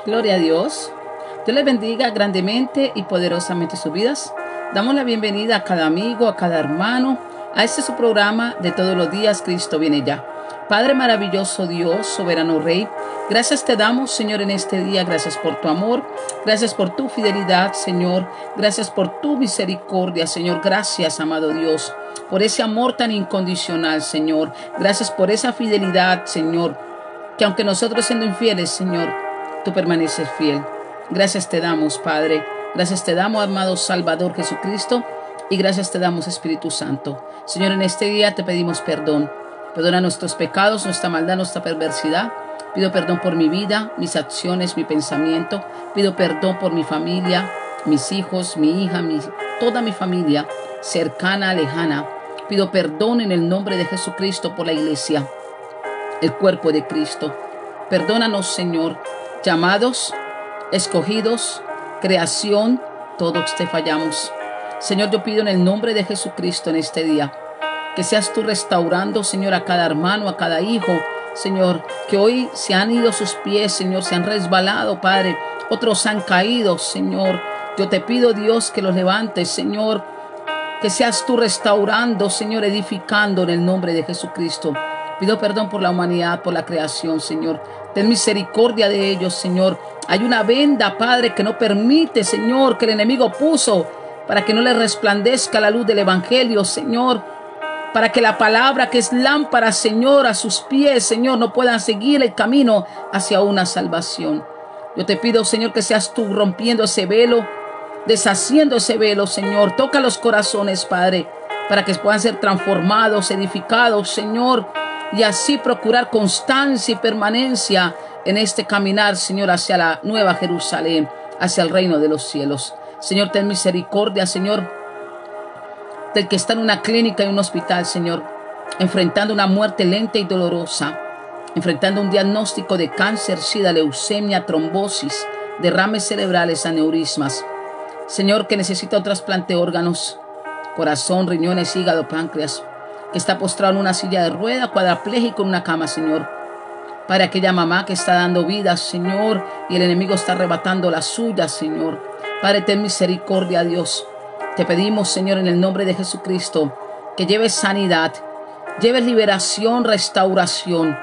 Gloria a Dios. Dios les bendiga grandemente y poderosamente sus vidas. Damos la bienvenida a cada amigo, a cada hermano, a este su programa de todos los días, Cristo viene ya. Padre maravilloso Dios, soberano Rey, gracias te damos, Señor, en este día. Gracias por tu amor, gracias por tu fidelidad, Señor. Gracias por tu misericordia, Señor. Gracias, amado Dios, por ese amor tan incondicional, Señor. Gracias por esa fidelidad, Señor, que aunque nosotros siendo infieles, Señor, tú permaneces fiel. Gracias te damos, Padre. Gracias te damos, amado Salvador Jesucristo. Y gracias te damos, Espíritu Santo. Señor, en este día te pedimos perdón. Perdona nuestros pecados, nuestra maldad, nuestra perversidad. Pido perdón por mi vida, mis acciones, mi pensamiento. Pido perdón por mi familia, mis hijos, mi hija, toda mi familia, cercana, lejana. Pido perdón en el nombre de Jesucristo por la iglesia, el cuerpo de Cristo. Perdónanos, Señor, llamados, escogidos, creación, todos te fallamos. Señor, yo pido en el nombre de Jesucristo en este día, que seas tú restaurando, Señor, a cada hermano, a cada hijo, Señor, que hoy se han ido sus pies, Señor, se han resbalado, Padre, otros han caído, Señor. Yo te pido, Dios, que los levantes, Señor, que seas tú restaurando, Señor, edificando en el nombre de Jesucristo. Pido perdón por la humanidad, por la creación, Señor. Ten misericordia de ellos, Señor. Hay una venda, Padre, que no permite, Señor, que el enemigo puso para que no les resplandezca la luz del Evangelio, Señor. Para que la palabra que es lámpara, Señor, a sus pies, Señor, no puedan seguir el camino hacia una salvación. Yo te pido, Señor, que seas tú rompiendo ese velo, deshaciendo ese velo, Señor. Toca los corazones, Padre, para que puedan ser transformados, edificados, Señor, y así procurar constancia y permanencia en este caminar, Señor, hacia la nueva Jerusalén, hacia el reino de los cielos. Señor, ten misericordia, Señor, del que está en una clínica y un hospital, Señor, enfrentando una muerte lenta y dolorosa, enfrentando un diagnóstico de cáncer, sida, leucemia, trombosis, derrames cerebrales, aneurismas. Señor, que necesita un trasplante de órganos, corazón, riñones, hígado, páncreas, que está postrado en una silla de rueda, cuadrapléjico en una cama, Señor. Para aquella mamá que está dando vida, Señor, y el enemigo está arrebatando la suya, Señor. Padre, ten misericordia, Dios. Te pedimos, Señor, en el nombre de Jesucristo, que lleves sanidad, lleves liberación, restauración.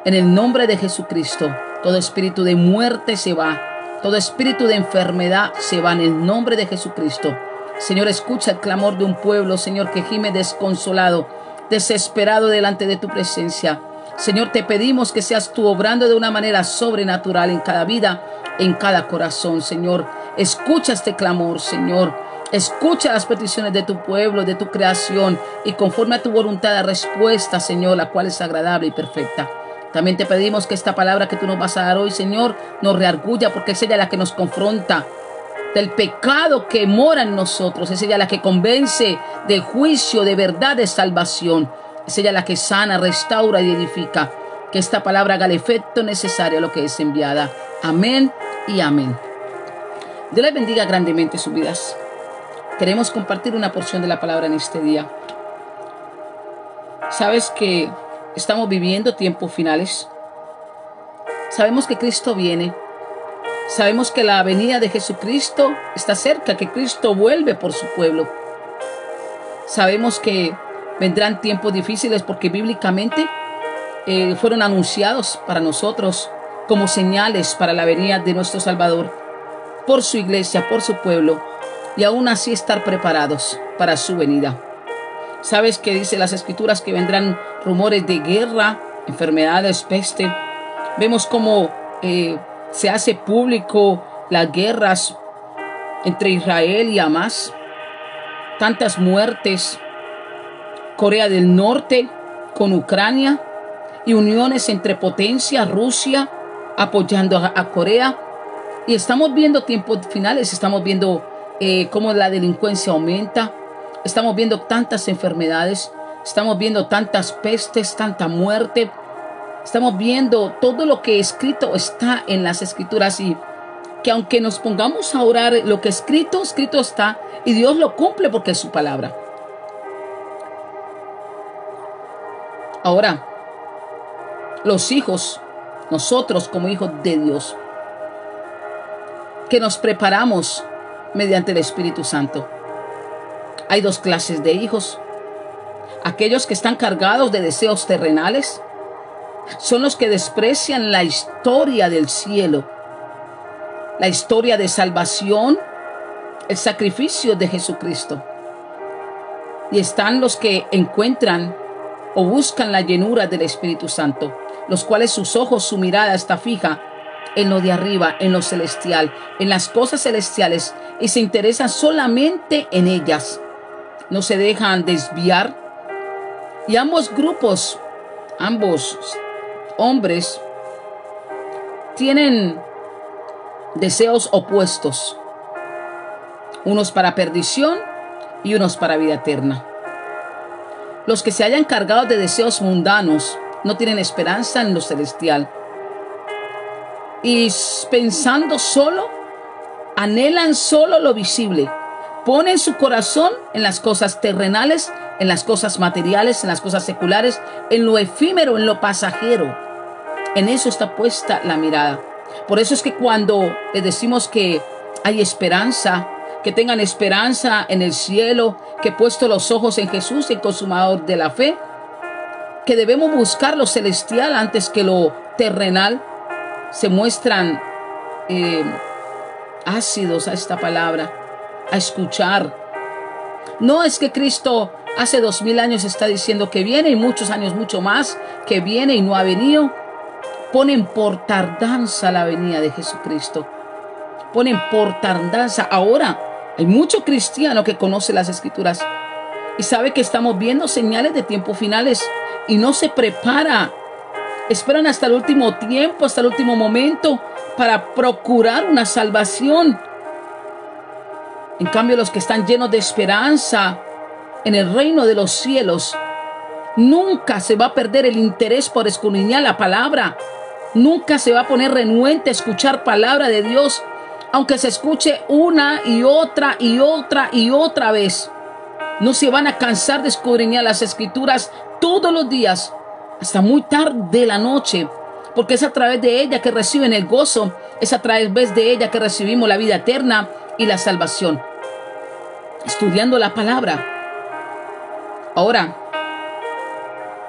En el nombre de Jesucristo, todo espíritu de muerte se va, todo espíritu de enfermedad se va en el nombre de Jesucristo. Señor, escucha el clamor de un pueblo, Señor, que gime desconsolado, desesperado delante de tu presencia. Señor, te pedimos que seas tú obrando de una manera sobrenatural en cada vida, en cada corazón, Señor. Escucha este clamor, Señor. Escucha las peticiones de tu pueblo, de tu creación, y conforme a tu voluntad da respuesta, Señor, la cual es agradable y perfecta. También te pedimos que esta palabra que tú nos vas a dar hoy, Señor, nos reargulla, porque es ella la que nos confronta del pecado que mora en nosotros. Es ella la que convence de juicio, de verdad, de salvación. Es ella la que sana, restaura y edifica. Que esta palabra haga el efecto necesario a lo que es enviada. Amén y amén. Dios les bendiga grandemente sus vidas. Queremos compartir una porción de la palabra en este día. Sabes que estamos viviendo tiempos finales. Sabemos que Cristo viene. Sabemos que la venida de Jesucristo está cerca, que Cristo vuelve por su pueblo. Sabemos que vendrán tiempos difíciles porque bíblicamente fueron anunciados para nosotros como señales para la venida de nuestro Salvador, por su iglesia, por su pueblo, y aún así estar preparados para su venida. Sabes que dice las Escrituras que vendrán rumores de guerra, enfermedades, peste. Vemos cómo se hace público las guerras entre Israel y Hamas, tantas muertes, Corea del Norte con Ucrania y uniones entre potencias, Rusia apoyando a Corea. Y estamos viendo tiempos finales, estamos viendo cómo la delincuencia aumenta, estamos viendo tantas enfermedades, estamos viendo tantas pestes, tanta muerte. Estamos viendo todo lo que escrito está en las Escrituras, y que aunque nos pongamos a orar, lo que escrito está, y Dios lo cumple porque es su palabra. Ahora, los hijos, nosotros como hijos de Dios, que nos preparamos mediante el Espíritu Santo. Hay dos clases de hijos. Aquellos que están cargados de deseos terrenales son los que desprecian la historia del cielo, la historia de salvación, el sacrificio de Jesucristo. Y están los que encuentran o buscan la llenura del Espíritu Santo, los cuales sus ojos, su mirada está fija en lo de arriba, en lo celestial, en las cosas celestiales, y se interesan solamente en ellas. No se dejan desviar. Y ambos grupos, ambos hombres, tienen deseos opuestos, unos para perdición y unos para vida eterna. Los que se hayan cargado de deseos mundanos no tienen esperanza en lo celestial, y pensando solo, anhelan solo lo visible, ponen su corazón en las cosas terrenales, en las cosas materiales, en las cosas seculares, en lo efímero, en lo pasajero. En eso está puesta la mirada. Por eso es que cuando les decimos que hay esperanza, que tengan esperanza en el cielo, que he puesto los ojos en Jesús, el consumador de la fe, que debemos buscar lo celestial antes que lo terrenal, se muestran ácidos a esta palabra, a escuchar. No es que Cristo hace 2000 años está diciendo que viene, y muchos años mucho más que viene y no ha venido. Ponen por tardanza la venida de Jesucristo. Ponen por tardanza. Ahora hay mucho cristiano que conoce las Escrituras y sabe que estamos viendo señales de tiempos finales y no se prepara. Esperan hasta el último tiempo, hasta el último momento para procurar una salvación. En cambio, los que están llenos de esperanza en el reino de los cielos, nunca se va a perder el interés por escudriñar la palabra. Nunca se va a poner renuente a escuchar palabra de Dios, aunque se escuche una y otra y otra y otra vez. No se van a cansar de escudriñar las Escrituras todos los días, hasta muy tarde de la noche, porque es a través de ella que reciben el gozo, es a través de ella que recibimos la vida eterna y la salvación. Estudiando la palabra. Ahora,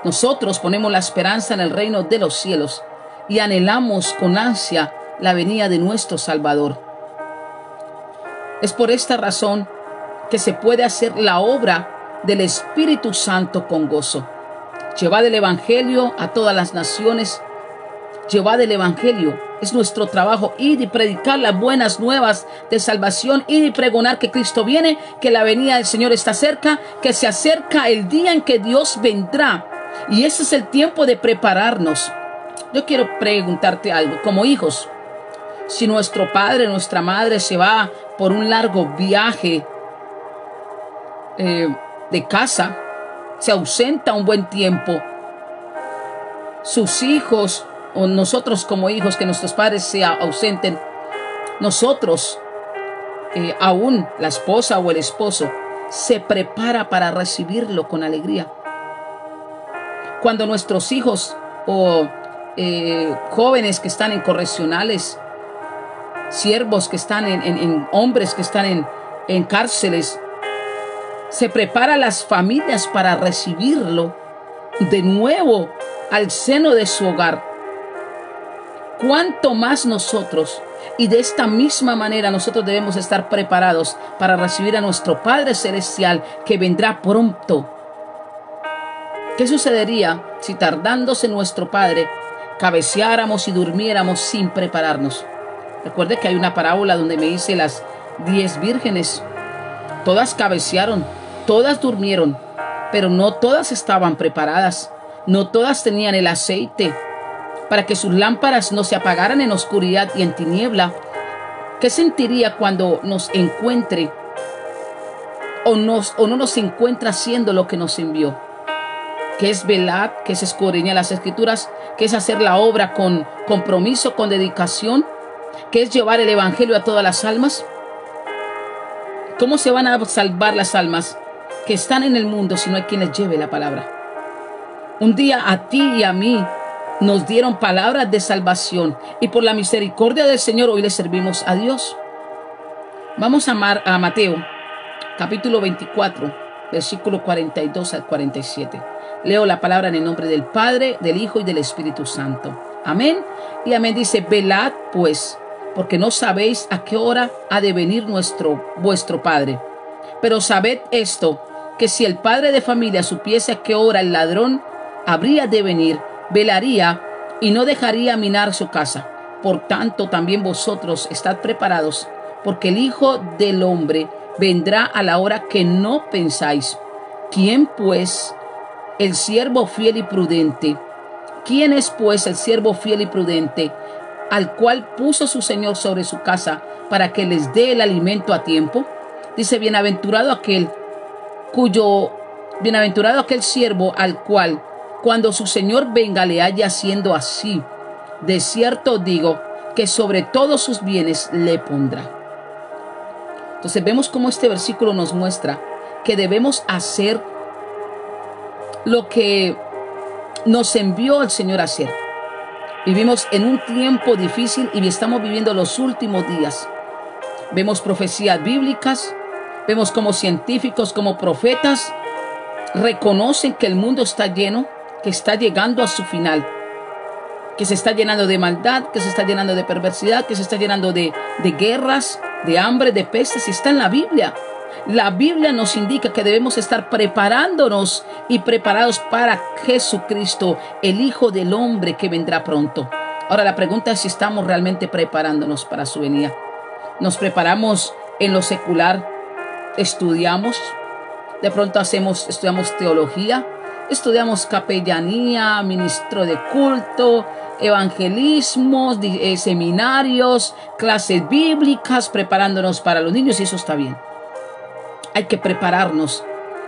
nosotros ponemos la esperanza en el reino de los cielos y anhelamos con ansia la venida de nuestro Salvador. Es por esta razón que se puede hacer la obra del Espíritu Santo con gozo. Llevad el Evangelio a todas las naciones. Llevad el Evangelio. Es nuestro trabajo. Ir y predicar las buenas nuevas de salvación. Ir y pregonar que Cristo viene, que la venida del Señor está cerca, que se acerca el día en que Dios vendrá. Y ese es el tiempo de prepararnos. Yo quiero preguntarte algo. Como hijos, si nuestro padre, nuestra madre se va por un largo viaje de casa, se ausenta un buen tiempo, sus hijos o nosotros como hijos, que nuestros padres se ausenten, nosotros, aún la esposa o el esposo, se prepara para recibirlo con alegría. Cuando nuestros hijos o jóvenes que están en correccionales, siervos que están en hombres que están en cárceles, se prepara las familias para recibirlo de nuevo al seno de su hogar. ¿Cuánto más nosotros? Y de esta misma manera nosotros debemos estar preparados para recibir a nuestro Padre Celestial que vendrá pronto. ¿Qué sucedería si tardándose nuestro Padre cabeceáramos y durmiéramos sin prepararnos? Recuerde que hay una parábola donde me dice las 10 vírgenes. Todas cabecearon, todas durmieron, pero no todas estaban preparadas. No todas tenían el aceite para que sus lámparas no se apagaran en oscuridad y en tiniebla. ¿Qué sentiría cuando nos encuentre o no nos encuentra haciendo lo que nos envió? Que es velar, que es escudriñar las Escrituras, que es hacer la obra con compromiso, con dedicación, que es llevar el Evangelio a todas las almas. ¿Cómo se van a salvar las almas que están en el mundo si no hay quien les lleve la palabra? Un día a ti y a mí nos dieron palabras de salvación y por la misericordia del Señor hoy le servimos a Dios. Vamos a Mateo, capítulo 24, versículo 42 al 47. Leo la palabra en el nombre del Padre, del Hijo y del Espíritu Santo. Amén y amén. Dice: velad pues, porque no sabéis a qué hora ha de venir vuestro Padre. Pero sabed esto, que si el padre de familia supiese a qué hora el ladrón habría de venir, velaría y no dejaría minar su casa. Por tanto, también vosotros estad preparados, porque el Hijo del Hombre vendrá a la hora que no pensáis. ¿Quién pues el siervo fiel y prudente? ¿Quién es pues el siervo fiel y prudente, al cual puso su Señor sobre su casa para que les dé el alimento a tiempo? Dice: bienaventurado aquel siervo al cual, cuando su Señor venga, le haya haciendo así. De cierto digo que sobre todos sus bienes le pondrá. Entonces vemos cómo este versículo nos muestra que debemos hacer lo que nos envió el Señor a hacer. Vivimos en un tiempo difícil y estamos viviendo los últimos días. Vemos profecías bíblicas, vemos como científicos, como profetas reconocen que el mundo está lleno, que está llegando a su final, que se está llenando de maldad, que se está llenando de perversidad, que se está llenando de guerras, de hambre, de pestes. Está en la Biblia. La Biblia nos indica que debemos estar preparándonos y preparados para Jesucristo, el Hijo del Hombre que vendrá pronto. Ahora la pregunta es si estamos realmente preparándonos para su venida. Nos preparamos en lo secular, estudiamos, de pronto estudiamos teología, estudiamos capellanía, ministro de culto, evangelismos, seminarios, clases bíblicas, preparándonos para los niños, y eso está bien. Hay que prepararnos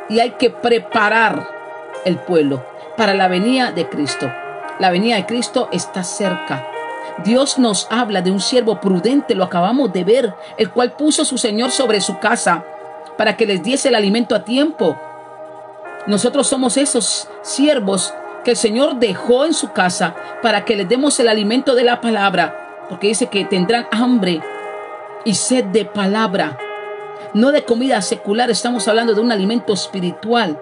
y hay que preparar el pueblo para la venida de Cristo. La venida de Cristo está cerca. Dios nos habla de un siervo prudente, lo acabamos de ver, el cual puso a su Señor sobre su casa para que les diese el alimento a tiempo. Nosotros somos esos siervos que el Señor dejó en su casa para que les demos el alimento de la palabra, porque dice que tendrán hambre y sed de palabra, no de comida secular. Estamos hablando de un alimento espiritual.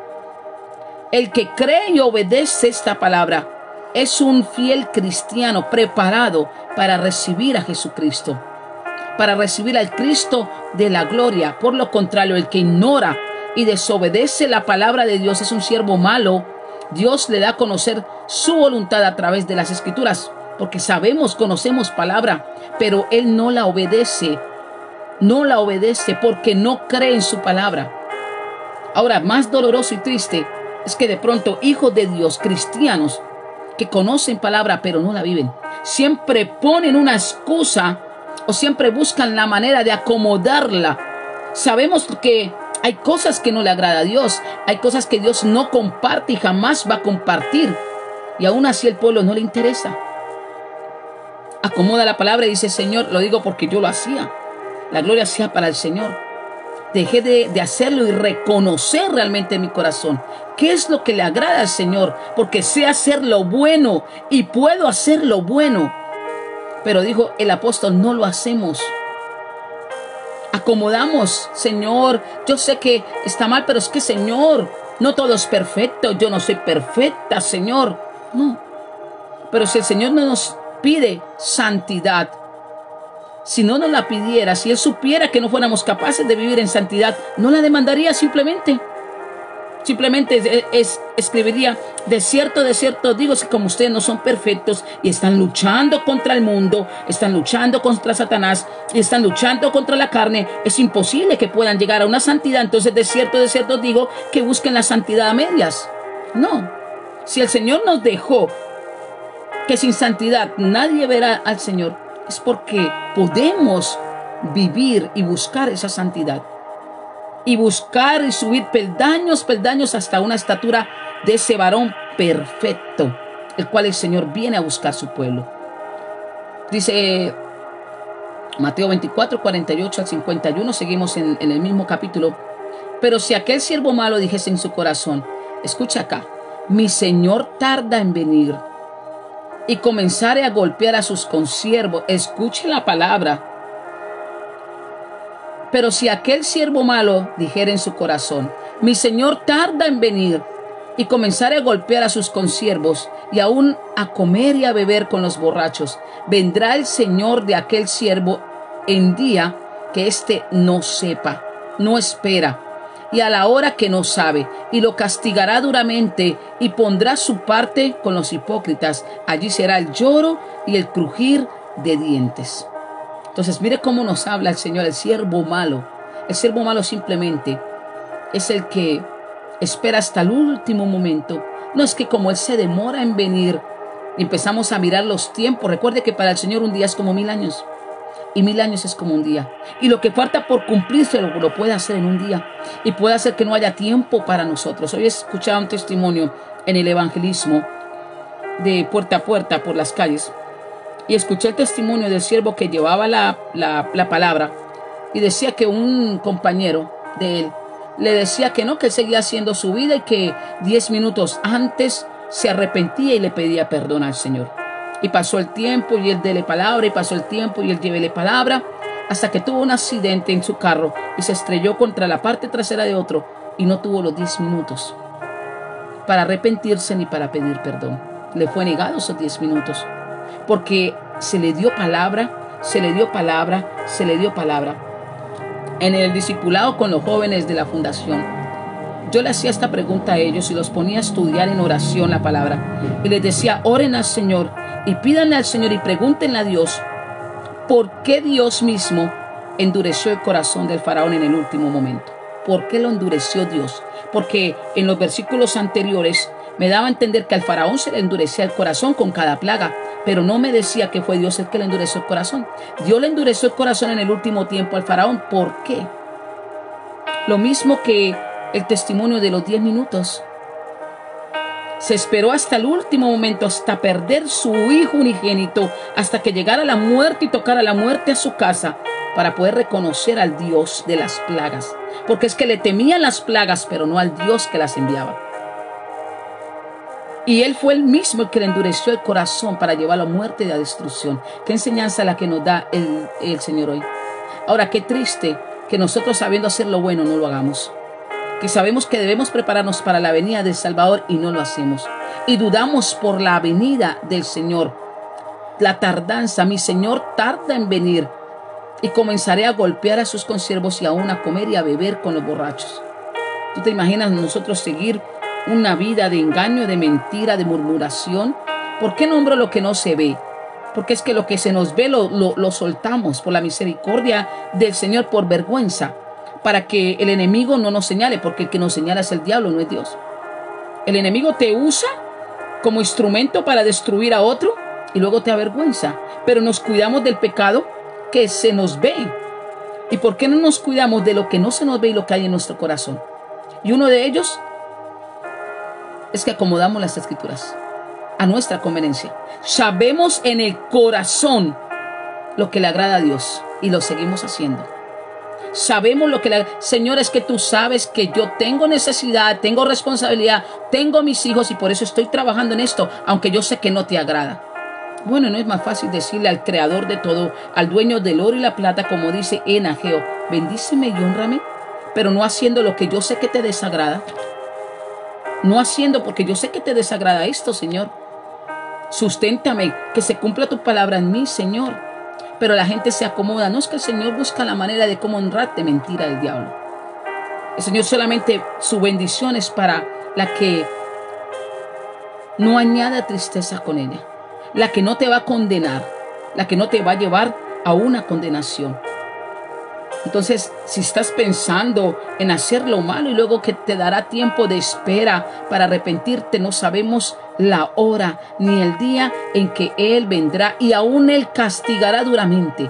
El que cree y obedece esta palabra es un fiel cristiano preparado para recibir a Jesucristo, para recibir al Cristo de la gloria. Por lo contrario, el que ignora y desobedece la palabra de Dios es un siervo malo. Dios le da a conocer su voluntad a través de las Escrituras, porque conocemos palabra, pero él no la obedece. No la obedece porque no cree en su palabra. Ahora, más doloroso y triste es que de pronto hijos de Dios, cristianos, que conocen palabra pero no la viven, siempre ponen una excusa o siempre buscan la manera de acomodarla. Sabemos que hay cosas que no le agrada a Dios, hay cosas que Dios no comparte y jamás va a compartir, y aún así el pueblo no le interesa. Acomoda la palabra y dice: Señor, lo digo porque yo lo hacía. La gloria sea para el Señor. Dejé de hacerlo y reconocer realmente en mi corazón qué es lo que le agrada al Señor, porque sé hacer lo bueno y puedo hacer lo bueno. Pero dijo el apóstol: no lo hacemos. Acomodamos: Señor, yo sé que está mal, pero es que, Señor, no todo es perfecto. Yo no soy perfecta, Señor. No. Pero si el Señor no nos pide santidad, si no nos la pidiera, si Él supiera que no fuéramos capaces de vivir en santidad, no la demandaría simplemente. Simplemente escribiría: de cierto digo, que como ustedes no son perfectos y están luchando contra el mundo, están luchando contra Satanás y están luchando contra la carne, es imposible que puedan llegar a una santidad. Entonces de cierto digo que busquen la santidad a medias. No. Si el Señor nos dejó que sin santidad nadie verá al Señor, es porque podemos vivir y buscar esa santidad. Y buscar y subir peldaños hasta una estatura de ese varón perfecto, el cual el Señor viene a buscar su pueblo. Dice Mateo 24, 48 al 51, seguimos en el mismo capítulo. Pero si aquel siervo malo dijese en su corazón: escucha acá, mi Señor tarda en venir, y comenzare a golpear a sus consiervos, escuche la palabra, Pero si aquel siervo malo dijera en su corazón: mi señor tarda en venir, y comenzare a golpear a sus consiervos, y aún a comer y a beber con los borrachos, vendrá el señor de aquel siervo en día que éste no sepa, no espera, y a la hora que no sabe, y lo castigará duramente, y pondrá su parte con los hipócritas. Allí será el lloro y el crujir de dientes. Entonces, mire cómo nos habla el Señor, el siervo malo. El siervo malo simplemente es el que espera hasta el último momento. No es que como Él se demora en venir, empezamos a mirar los tiempos. Recuerde que para el Señor un día es como 1000 años. Y 1000 años es como un día. Y lo que falta por cumplirse lo puede hacer en un día. Y puede hacer que no haya tiempo para nosotros. Hoy he escuchado un testimonio en el evangelismo de puerta a puerta por las calles. Y escuché el testimonio del siervo que llevaba la palabra. Y decía que un compañero de él le decía que no, que él seguía haciendo su vida y que 10 minutos antes se arrepentía y le pedía perdón al Señor. Y pasó el tiempo y él dele palabra, y pasó el tiempo y él llévele palabra, hasta que tuvo un accidente en su carro y se estrelló contra la parte trasera de otro y no tuvo los 10 minutos para arrepentirse ni para pedir perdón. Le fue negado esos 10 minutos porque se le dio palabra, se le dio palabra, se le dio palabra. En el discipulado con los jóvenes de la fundación, yo le hacía esta pregunta a ellos y los ponía a estudiar en oración la palabra. Y les decía: oren al Señor y pídanle al Señor y pregúntenle a Dios por qué Dios mismo endureció el corazón del faraón en el último momento. ¿Por qué lo endureció Dios? Porque en los versículos anteriores me daba a entender que al faraón se le endurecía el corazón con cada plaga, pero no me decía que fue Dios el que le endureció el corazón. Dios le endureció el corazón en el último tiempo al faraón. ¿Por qué? Lo mismo que el testimonio de los 10 minutos. Se esperó hasta el último momento, hasta perder su hijo unigénito, hasta que llegara la muerte y tocara la muerte a su casa, para poder reconocer al Dios de las plagas. Porque es que le temían las plagas, pero no al Dios que las enviaba. Y él fue el mismo el que le endureció el corazón para llevarlo a muerte y a destrucción. Qué enseñanza la que nos da el Señor hoy. Ahora, qué triste que nosotros, sabiendo hacer lo bueno, no lo hagamos. Que sabemos que debemos prepararnos para la venida del Salvador y no lo hacemos. Y dudamos por la venida del Señor. La tardanza: mi Señor tarda en venir, y comenzaré a golpear a sus consiervos y aún a comer y a beber con los borrachos. ¿Tú te imaginas nosotros seguir una vida de engaño, de mentira, de murmuración? ¿Por qué nombro lo que no se ve? Porque es que lo que se nos ve lo soltamos por la misericordia del Señor, por vergüenza, para que el enemigo no nos señale, porque el que nos señala es el diablo, no es Dios. El enemigo te usa como instrumento para destruir a otro y luego te avergüenza. Pero nos cuidamos del pecado que se nos ve. ¿Y por qué no nos cuidamos de lo que no se nos ve y lo que hay en nuestro corazón? Y uno de ellos es que acomodamos las escrituras a nuestra conveniencia. Sabemos en el corazón lo que le agrada a Dios y lo seguimos haciendo. Sabemos lo que le... Señor, es que tú sabes que yo tengo necesidad, tengo responsabilidad, tengo mis hijos y por eso estoy trabajando en esto, aunque yo sé que no te agrada. Bueno, no es más fácil decirle al creador de todo, al dueño del oro y la plata, como dice en Ageo: bendíceme y hónrame, pero no haciendo lo que yo sé que te desagrada. No haciendo porque yo sé que te desagrada esto, Señor. Susténtame, que se cumpla tu palabra en mí, Señor. Pero la gente se acomoda. No, es que el Señor busca la manera de cómo honrarte. Mentira del diablo. El Señor solamente, su bendición es para la que no añada tristeza con ella, la que no te va a condenar, la que no te va a llevar a una condenación. Entonces, si estás pensando en hacer lo malo y luego que te dará tiempo de espera para arrepentirte, no sabemos la hora ni el día en que Él vendrá, y aún Él castigará duramente.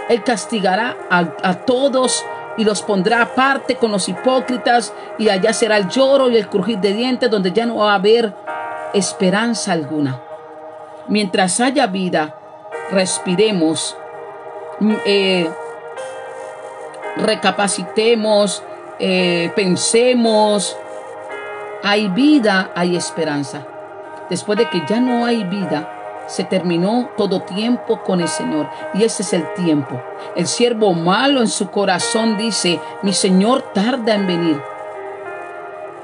Él castigará a todos y los pondrá aparte con los hipócritas, y allá será el lloro y el crujir de dientes, donde ya no va a haber esperanza alguna. Mientras haya vida, respiremos, recapacitemos, pensemos. Hay vida, hay esperanza. Después de que ya no hay vida, se terminó todo tiempo con el Señor. Y ese es el tiempo. El siervo malo en su corazón dice: mi Señor tarda en venir.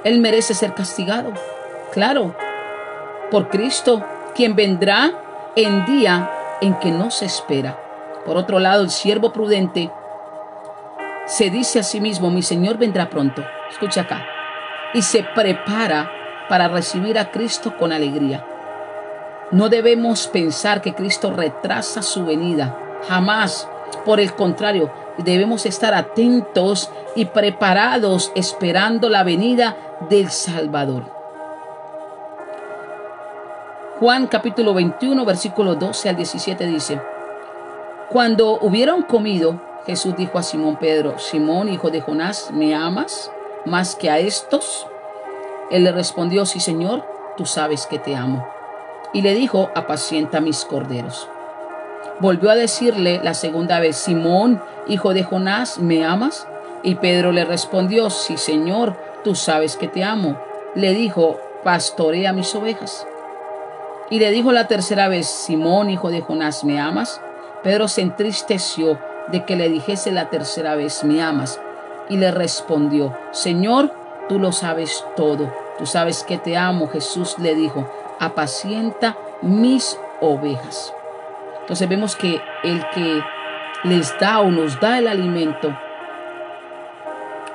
Él merece ser castigado. Claro, por Cristo, quien vendrá en día en que no se espera. Por otro lado, el siervo prudente se dice a sí mismo: mi Señor vendrá pronto. Escucha acá. Y se prepara para recibir a Cristo con alegría. No debemos pensar que Cristo retrasa su venida. Jamás. Por el contrario, debemos estar atentos y preparados esperando la venida del Salvador. Juan capítulo 21, versículos 12 al 17 dice: cuando hubieron comido, Jesús dijo a Simón Pedro: Simón, hijo de Jonás, ¿me amas más que a estos? Él le respondió: sí, Señor, tú sabes que te amo. Y le dijo: apacienta mis corderos. Volvió a decirle la segunda vez: Simón, hijo de Jonás, ¿me amas? Y Pedro le respondió: sí, Señor, tú sabes que te amo. Le dijo: pastorea mis ovejas. Y le dijo la tercera vez: Simón, hijo de Jonás, ¿me amas? Pedro se entristeció de que le dijese la tercera vez: ¿me amas? Y le respondió: Señor, tú lo sabes todo. Tú sabes que te amo. Jesús le dijo: apacienta mis ovejas. Entonces vemos que el que les da o nos da el alimento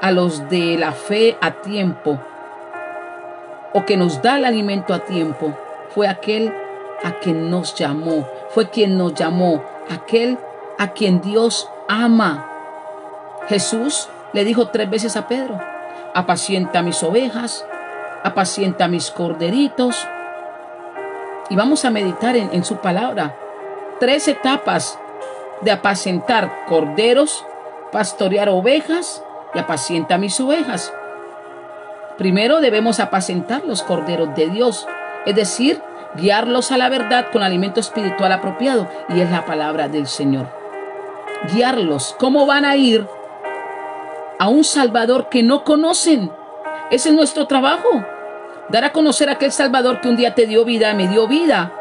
a los de la fe a tiempo, o que nos da el alimento a tiempo, fue aquel a quien nos llamó, fue quien nos llamó, aquel a quien Dios ama. Jesús le dijo 3 veces a Pedro: apacienta mis ovejas, apacienta mis corderitos. Y vamos a meditar en su palabra. 3 etapas de apacentar corderos, pastorear ovejas y apacienta mis ovejas. Primero debemos apacentar los corderos de Dios, es decir, guiarlos a la verdad con alimento espiritual apropiado, y es la palabra del Señor. Guiarlos. ¿Cómo van a ir a un Salvador que no conocen? Ese es nuestro trabajo. Dar a conocer a aquel Salvador que un día te dio vida, me dio vida,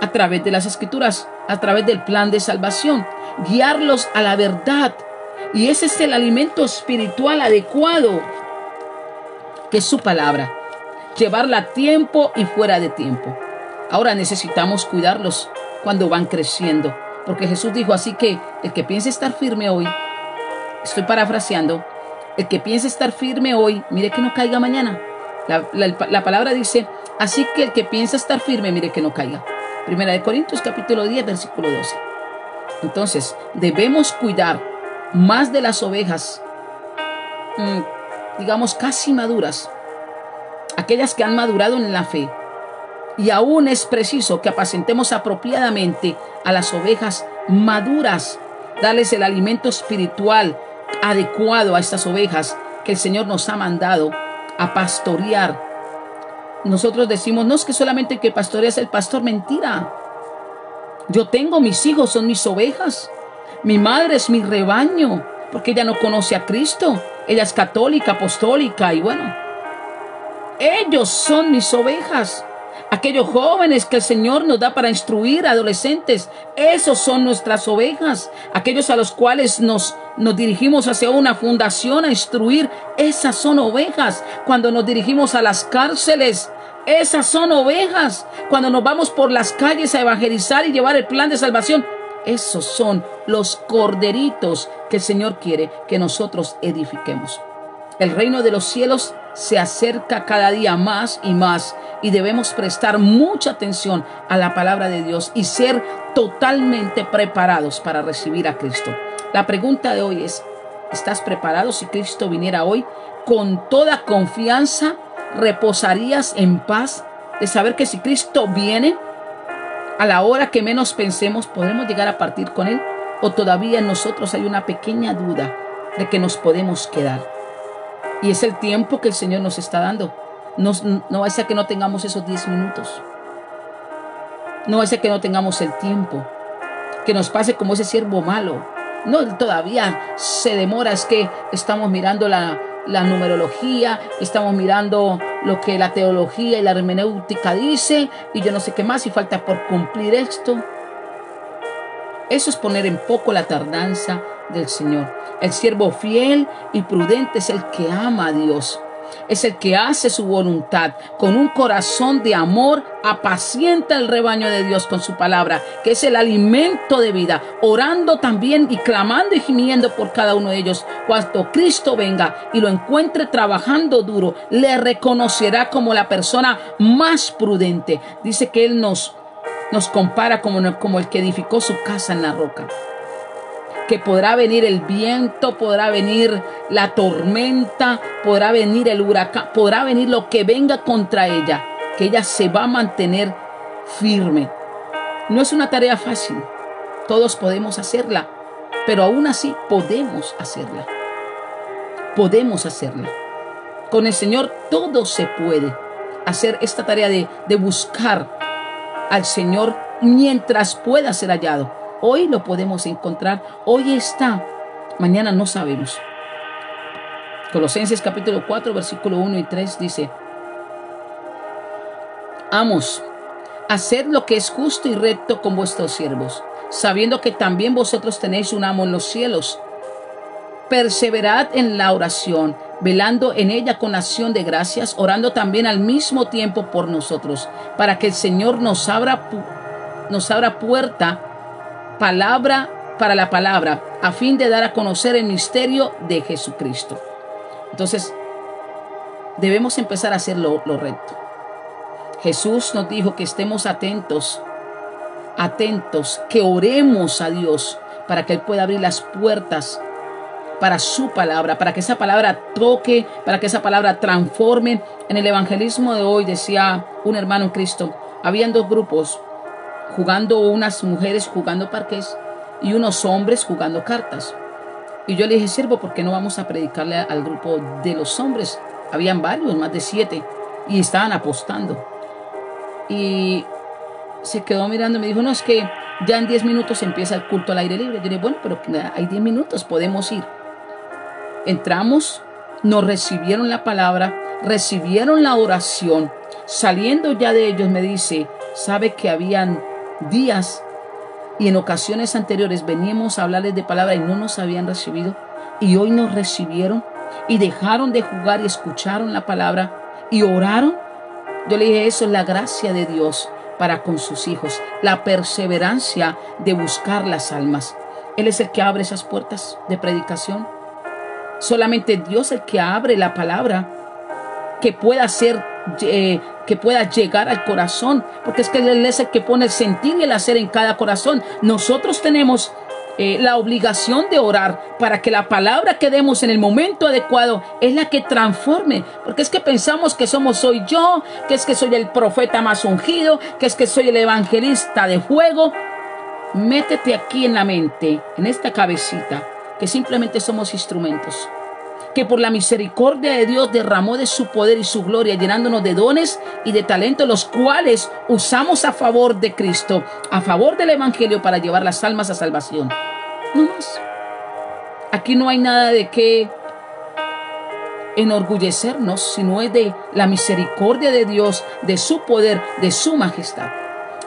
a través de las Escrituras, a través del plan de salvación. Guiarlos a la verdad. Y ese es el alimento espiritual adecuado, que es su palabra. Llevarla a tiempo y fuera de tiempo. Ahora necesitamos cuidarlos cuando van creciendo, porque Jesús dijo: así que el que piense estar firme hoy, estoy parafraseando, el que piense estar firme hoy, mire que no caiga mañana. La palabra dice: así que el que piensa estar firme, mire que no caiga. Primera de Corintios capítulo 10, versículo 12. Entonces, debemos cuidar más de las ovejas, digamos casi maduras, aquellas que han madurado en la fe. Y aún es preciso que apacentemos apropiadamente a las ovejas maduras, darles el alimento espiritual adecuado a estas ovejas que el Señor nos ha mandado a pastorear. Nosotros decimos: no, es que solamente el que pastorea es el pastor. Mentira. Yo tengo mis hijos, son mis ovejas. Mi madre es mi rebaño, porque ella no conoce a Cristo. Ella es católica, apostólica, y bueno, ellos son mis ovejas. Aquellos jóvenes que el Señor nos da para instruir, adolescentes, esos son nuestras ovejas. Aquellos a los cuales nos dirigimos hacia una fundación a instruir, esas son ovejas. Cuando nos dirigimos a las cárceles, esas son ovejas. Cuando nos vamos por las calles a evangelizar y llevar el plan de salvación, esos son los corderitos que el Señor quiere que nosotros edifiquemos. El reino de los cielos se acerca cada día más y más, y debemos prestar mucha atención a la palabra de Dios y ser totalmente preparados para recibir a Cristo. La pregunta de hoy es: ¿estás preparado? Si Cristo viniera hoy, con toda confianza, ¿reposarías en paz de saber que si Cristo viene, a la hora que menos pensemos, podremos llegar a partir con Él? ¿O todavía en nosotros hay una pequeña duda de que nos podemos quedar? Y es el tiempo que el Señor nos está dando. No va a ser que no tengamos esos 10 minutos. No va a ser que no tengamos el tiempo. Que nos pase como ese siervo malo. No, todavía se demora. Es que estamos mirando la numerología, estamos mirando lo que la teología y la hermenéutica dice, y yo no sé qué más, y falta por cumplir esto. Eso es poner en poco la tardanza del Señor. El siervo fiel y prudente es el que ama a Dios. Es el que hace su voluntad con un corazón de amor, apacienta el rebaño de Dios con su palabra, que es el alimento de vida, orando también y clamando y gimiendo por cada uno de ellos. Cuando Cristo venga y lo encuentre trabajando duro, le reconocerá como la persona más prudente. Dice que Él nos compara como el que edificó su casa en la roca. Que podrá venir el viento, podrá venir la tormenta, podrá venir el huracán, podrá venir lo que venga contra ella, que ella se va a mantener firme. No es una tarea fácil, todos podemos hacerla, pero aún así podemos hacerla. Podemos hacerla. Con el Señor todo se puede. Hacer esta tarea de buscar al Señor mientras pueda ser hallado. Hoy lo podemos encontrar, hoy está, mañana no sabemos. Colosenses capítulo 4, versículo 1 y 3 dice: Amos, haced lo que es justo y recto con vuestros siervos, sabiendo que también vosotros tenéis un amo en los cielos. Perseverad en la oración, velando en ella con acción de gracias, orando también al mismo tiempo por nosotros, para que el Señor nos abra puerta para la palabra, a fin de dar a conocer el misterio de Jesucristo. Entonces, debemos empezar a hacer lo recto. Jesús nos dijo que estemos atentos, que oremos a Dios para que Él pueda abrir las puertas para su palabra, para que esa palabra toque, para que esa palabra transforme. En el evangelismo de hoy decía un hermano en Cristo, habían dos grupos, unas mujeres jugando parqués y unos hombres jugando cartas. Y yo le dije: siervo, ¿por qué no vamos a predicarle al grupo de los hombres? Habían varios, más de 7, y estaban apostando. Y se quedó mirando y me dijo: no, es que ya en 10 minutos empieza el culto al aire libre. Yo le dije: bueno, pero hay 10 minutos, podemos ir. Entramos, nos recibieron la palabra, recibieron la oración. Saliendo ya de ellos me dice: sabe que habían días y en ocasiones anteriores veníamos a hablarles de palabra y no nos habían recibido, y hoy nos recibieron y dejaron de jugar y escucharon la palabra y oraron. Yo le dije: eso es la gracia de Dios para con sus hijos, la perseverancia de buscar las almas. Él es el que abre esas puertas de predicación. Solamente Dios es el que abre la palabra que pueda ser que pueda llegar al corazón, porque es que Él es el que pone el sentir y el hacer en cada corazón. Nosotros tenemos la obligación de orar para que la palabra que demos en el momento adecuado es la que transforme, porque es que pensamos que soy yo, que es que soy el profeta más ungido, que es que soy el evangelista de fuego. Métete aquí en la mente, en esta cabecita, que simplemente somos instrumentos, que por la misericordia de Dios derramó de su poder y su gloria, llenándonos de dones y de talentos, los cuales usamos a favor de Cristo, a favor del Evangelio, para llevar las almas a salvación. No más. Aquí no hay nada de qué enorgullecernos, sino es de la misericordia de Dios, de su poder, de su majestad.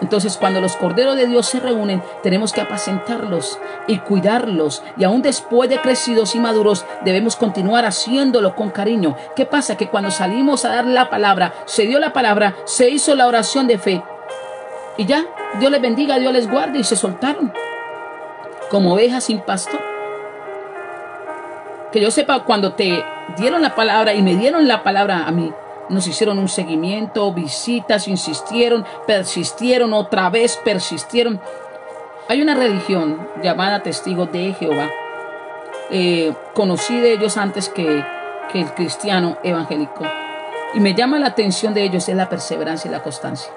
Entonces, cuando los corderos de Dios se reúnen, tenemos que apacentarlos y cuidarlos. Y aún después de crecidos y maduros, debemos continuar haciéndolo con cariño. ¿Qué pasa? Que cuando salimos a dar la palabra, se dio la palabra, se hizo la oración de fe, y ya, Dios les bendiga, Dios les guarde, y se soltaron como ovejas sin pastor. Que yo sepa, cuando te dieron la palabra y me dieron la palabra a mí, nos hicieron un seguimiento, visitas, insistieron, persistieron, otra vez persistieron. Hay una religión llamada Testigos de Jehová. Conocí de ellos antes que el cristiano evangélico. Y me llama la atención de ellos es la perseverancia y la constancia.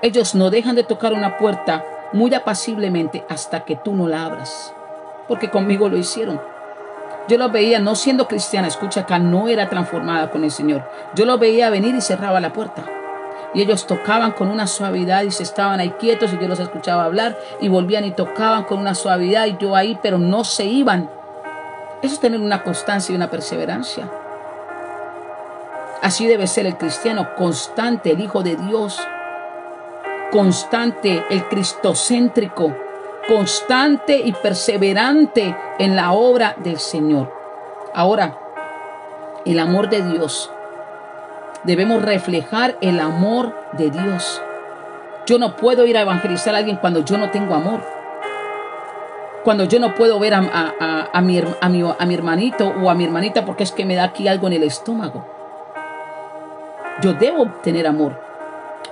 Ellos no dejan de tocar una puerta muy apaciblemente hasta que tú no la abras. Porque conmigo lo hicieron. Yo los veía, no siendo cristiana, escucha acá, no era transformada con el Señor. Yo los veía venir y cerraba la puerta. Y ellos tocaban con una suavidad y se estaban ahí quietos, y yo los escuchaba hablar, y volvían y tocaban con una suavidad, y yo ahí, pero no se iban. Eso es tener una constancia y una perseverancia. Así debe ser el cristiano, constante, el Hijo de Dios, constante, el cristocéntrico, constante y perseverante en la obra del Señor. Ahora, el amor de Dios. Debemos reflejar el amor de Dios. Yo no puedo ir a evangelizar a alguien cuando yo no tengo amor. Cuando yo no puedo ver a mi hermanito o a mi hermanita porque es que me da aquí algo en el estómago. Yo debo tener amor.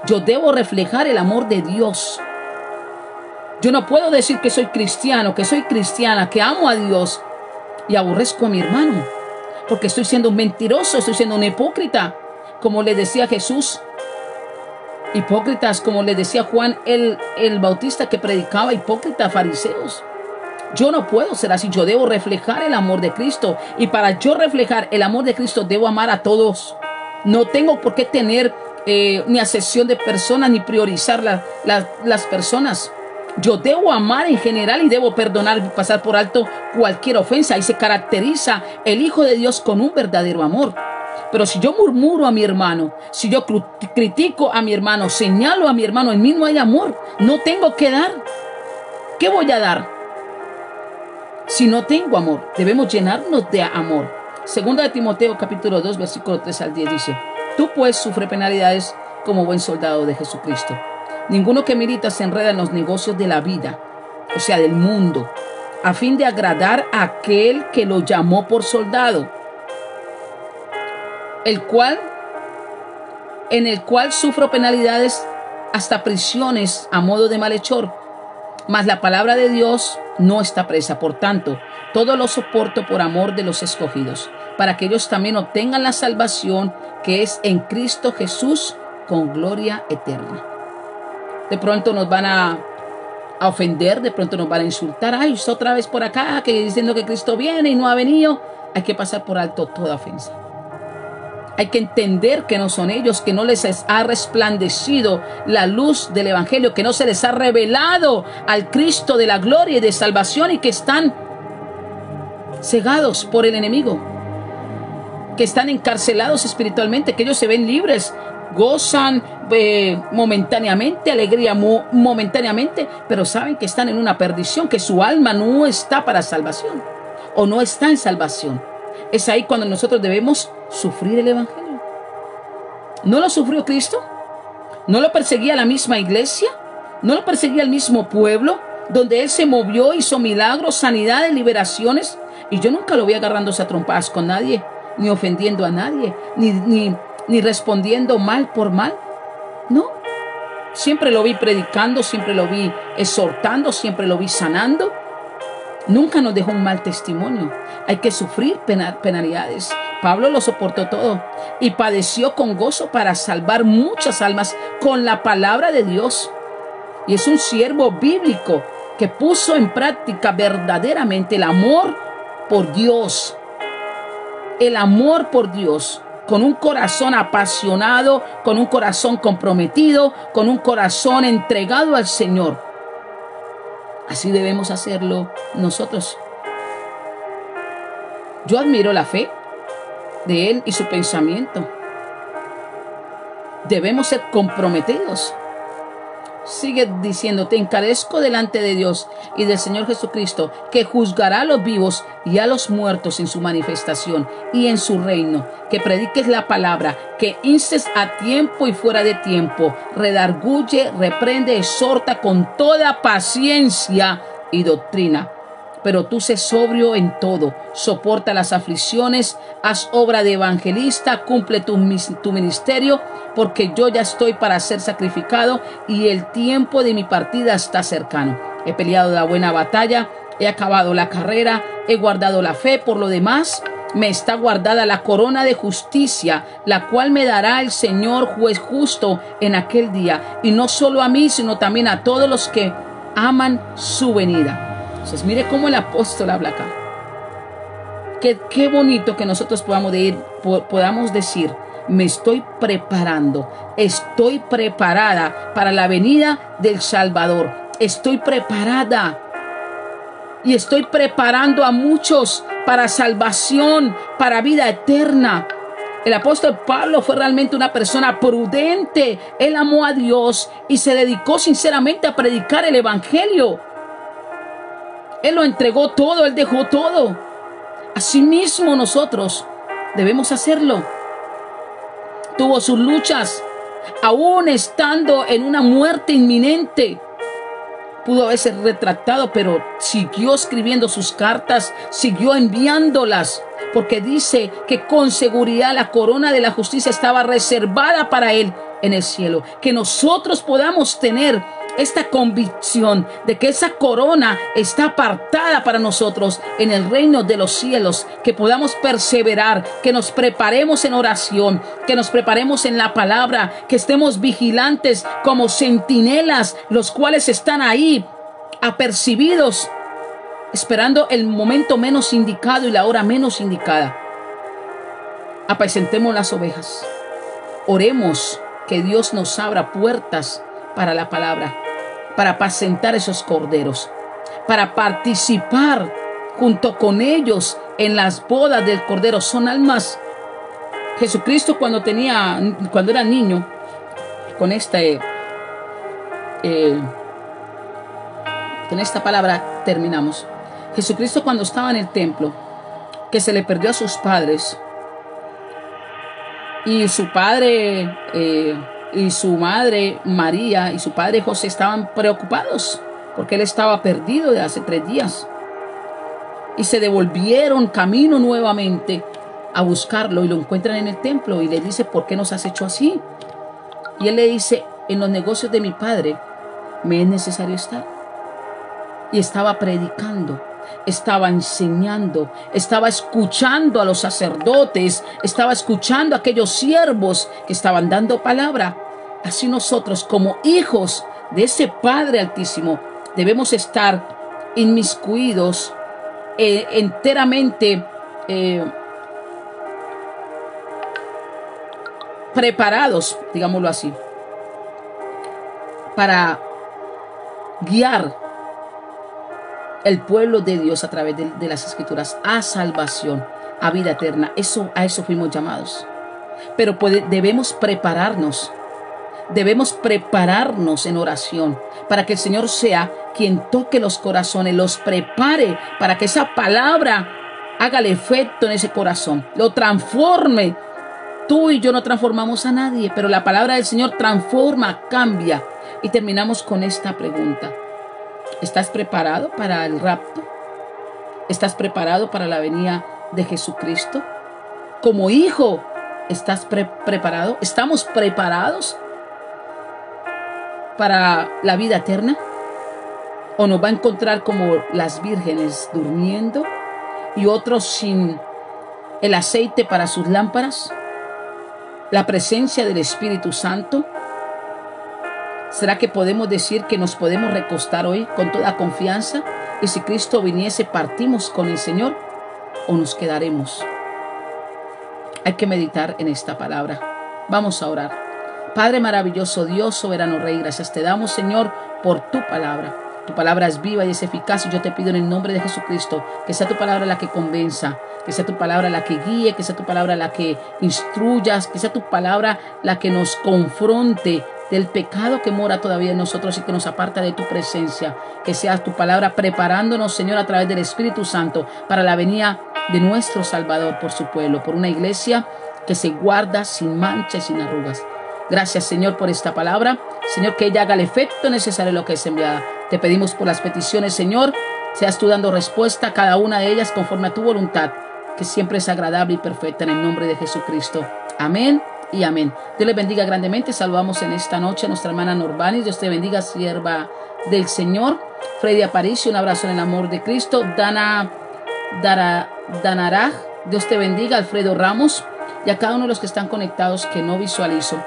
Yo debo reflejar el amor de Dios. Yo no puedo decir que soy cristiano, que soy cristiana, que amo a Dios y aborrezco a mi hermano, porque estoy siendo un mentiroso, estoy siendo un hipócrita, como le decía Jesús. Hipócritas, como le decía Juan el Bautista, que predicaba, hipócritas, fariseos. Yo no puedo ser así. Yo debo reflejar el amor de Cristo, y para yo reflejar el amor de Cristo debo amar a todos. No tengo por qué tener ni acepción de personas, ni priorizar las personas. Yo debo amar en general y debo perdonar y pasar por alto cualquier ofensa. Y se caracteriza el Hijo de Dios con un verdadero amor. Pero si yo murmuro a mi hermano, si yo critico a mi hermano, señalo a mi hermano, en mí no hay amor. No tengo que dar. ¿Qué voy a dar si no tengo amor? Debemos llenarnos de amor. Segunda de Timoteo capítulo 2 versículo 3 al 10 dice: Tú pues sufre penalidades como buen soldado de Jesucristo. Ninguno que milita se enreda en los negocios de la vida, o sea, del mundo, a fin de agradar a aquel que lo llamó por soldado, en el cual sufro penalidades hasta prisiones a modo de malhechor. Mas la palabra de Dios no está presa. Por tanto, todo lo soporto por amor de los escogidos, para que ellos también obtengan la salvación que es en Cristo Jesús con gloria eterna. De pronto nos van a ofender, de pronto nos van a insultar. Ay, usted otra vez por acá, que diciendo que Cristo viene y no ha venido. Hay que pasar por alto toda ofensa. Hay que entender que no son ellos, que no les ha resplandecido la luz del Evangelio, que no se les ha revelado al Cristo de la gloria y de salvación, y que están cegados por el enemigo, que están encarcelados espiritualmente, que ellos se ven libres, gozan momentáneamente, alegría momentáneamente, pero saben que están en una perdición, que su alma no está para salvación o no está en salvación. Es ahí cuando nosotros debemos sufrir el Evangelio. ¿No lo sufrió Cristo? ¿No lo perseguía la misma iglesia? ¿No lo perseguía el mismo pueblo donde Él se movió, hizo milagros, sanidades, liberaciones? Y yo nunca lo vi agarrándose a trompadas con nadie, ni ofendiendo a nadie, ni respondiendo mal por mal. No. Siempre lo vi predicando, siempre lo vi exhortando, siempre lo vi sanando. Nunca nos dejó un mal testimonio. Hay que sufrir penalidades. Pablo lo soportó todo y padeció con gozo para salvar muchas almas con la palabra de Dios. Y es un siervo bíblico que puso en práctica verdaderamente el amor por Dios. El amor por Dios, con un corazón apasionado, con un corazón comprometido, con un corazón entregado al Señor. Así debemos hacerlo nosotros. Yo admiro la fe de Él y su pensamiento. Debemos ser comprometidos. Sigue diciendo: te encarezco delante de Dios y del Señor Jesucristo, que juzgará a los vivos y a los muertos en su manifestación y en su reino, que prediques la palabra, que instes a tiempo y fuera de tiempo, redarguye, reprende, exhorta con toda paciencia y doctrina. Pero tú sé sobrio en todo, soporta las aflicciones, haz obra de evangelista, cumple tu ministerio, porque yo ya estoy para ser sacrificado y el tiempo de mi partida está cercano. He peleado la buena batalla, he acabado la carrera, he guardado la fe. Por lo demás, me está guardada la corona de justicia, la cual me dará el Señor juez justo en aquel día, y no solo a mí, sino también a todos los que aman su venida. Entonces, mire cómo el apóstol habla acá. Qué bonito que nosotros podamos decir: me estoy preparando, estoy preparada para la venida del Salvador. Estoy preparada y estoy preparando a muchos para salvación, para vida eterna. El apóstol Pablo fue realmente una persona prudente. Él amó a Dios y se dedicó sinceramente a predicar el evangelio. Él lo entregó todo, él dejó todo. Asimismo nosotros debemos hacerlo. Tuvo sus luchas, aún estando en una muerte inminente. Pudo haberse retractado, pero siguió escribiendo sus cartas, siguió enviándolas, porque dice que con seguridad la corona de la justicia estaba reservada para él en el cielo. Que nosotros podamos tener esta convicción de que esa corona está apartada para nosotros en el reino de los cielos, que podamos perseverar, que nos preparemos en oración, que nos preparemos en la palabra, que estemos vigilantes como centinelas, los cuales están ahí apercibidos, esperando el momento menos indicado y la hora menos indicada. Apacentemos las ovejas. Oremos que Dios nos abra puertas para la palabra, para apacentar esos corderos, para participar junto con ellos en las bodas del cordero. Son almas. Jesucristo cuando era niño, con esta palabra terminamos. Jesucristo cuando estaba en el templo, que se le perdió a sus padres, y su padre y su madre María y su padre José estaban preocupados porque él estaba perdido de hace 3 días, y se devolvieron camino nuevamente a buscarlo y lo encuentran en el templo y le dice: ¿por qué nos has hecho así? Y él le dice: en los negocios de mi padre me es necesario estar. Y estaba predicando, estaba enseñando, estaba escuchando a los sacerdotes, estaba escuchando a aquellos siervos que estaban dando palabra. Así nosotros, como hijos de ese Padre Altísimo, debemos estar inmiscuidos, enteramente preparados, digámoslo así, para guiar el pueblo de Dios a través de las Escrituras a salvación, a vida eterna. A eso fuimos llamados. Pero debemos prepararnos en oración para que el Señor sea quien toque los corazones, los prepare para que esa palabra haga el efecto en ese corazón, lo transforme. Tú y yo no transformamos a nadie, pero la palabra del Señor transforma, cambia. Y terminamos con esta pregunta: ¿estás preparado para el rapto? ¿Estás preparado para la venida de Jesucristo? Como hijo, ¿estás preparado? ¿Estamos preparados para la vida eterna? ¿O nos va a encontrar como las vírgenes durmiendo y otros sin el aceite para sus lámparas? ¿La presencia del Espíritu Santo? ¿Será que podemos decir que nos podemos recostar hoy con toda confianza? Y si Cristo viniese, partimos con el Señor, ¿o nos quedaremos? Hay que meditar en esta palabra. Vamos a orar. Padre maravilloso, Dios soberano Rey, gracias te damos, Señor, por tu palabra. Tu palabra es viva y es eficaz, y yo te pido en el nombre de Jesucristo que sea tu palabra la que convenza, que sea tu palabra la que guíe, que sea tu palabra la que instruyas, que sea tu palabra la que nos confronte del pecado que mora todavía en nosotros y que nos aparta de tu presencia. Que sea tu palabra preparándonos, Señor, a través del Espíritu Santo para la venida de nuestro Salvador por su pueblo, por una iglesia que se guarda sin mancha y sin arrugas. Gracias, Señor, por esta palabra. Señor, que ella haga el efecto necesario en lo que es enviada. Te pedimos por las peticiones, Señor, seas tú dando respuesta a cada una de ellas conforme a tu voluntad, que siempre es agradable y perfecta, en el nombre de Jesucristo. Amén y amén. Dios les bendiga grandemente. Saludamos en esta noche a nuestra hermana Norbanis. Dios te bendiga, sierva del Señor. Freddy Aparicio, un abrazo en el amor de Cristo. Danaraj, Dios te bendiga. Alfredo Ramos, y a cada uno de los que están conectados que no visualizo,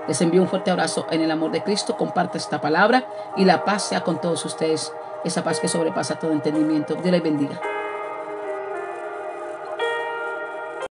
les envío un fuerte abrazo en el amor de Cristo. Comparte esta palabra y la paz sea con todos ustedes. Esa paz que sobrepasa todo entendimiento. Dios les bendiga.